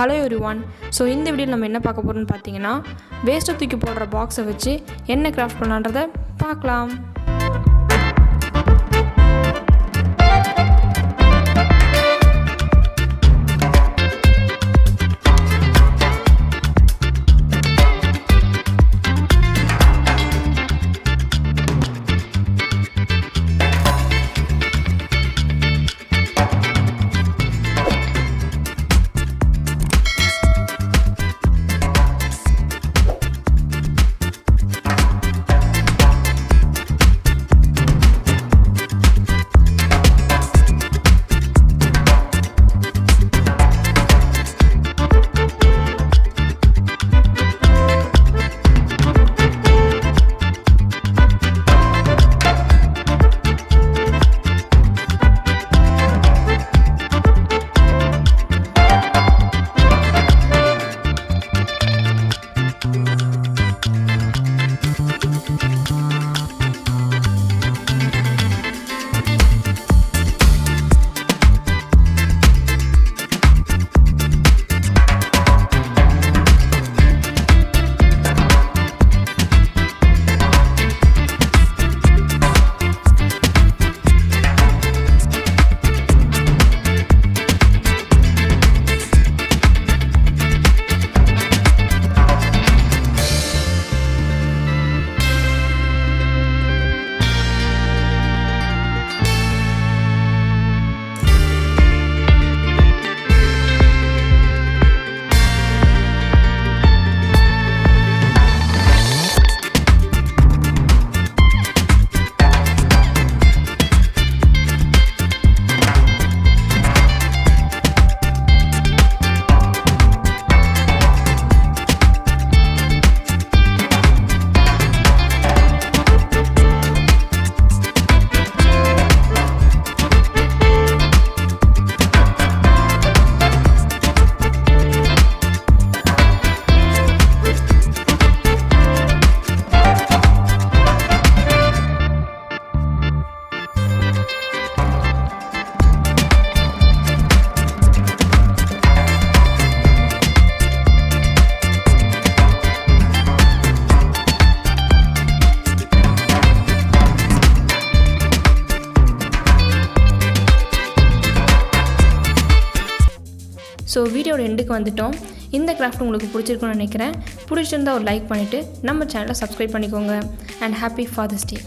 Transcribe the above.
Hello everyone. So இந்த வீடியோவில் நம்ம என்ன பார்க்க போகிறோம்னு பார்த்தீங்கன்னா, வேஸ்ட்டை தூக்கி போடுற பாக்ஸை வச்சு என்ன கிராஃப்ட் பண்ணலான்றதை பார்க்கலாம். ஸோ வீடியோட எண்டுக்கு வந்துட்டோம். இந்த கிராஃப்ட் உங்களுக்கு பிடிச்சிருக்குன்னு நினைக்கிறேன். பிடிச்சிருந்தா ஒரு லைக் பண்ணிவிட்டு நம்ம சேனலை சப்ஸ்கிரைப் பண்ணிக்கோங்க. And happy father's day.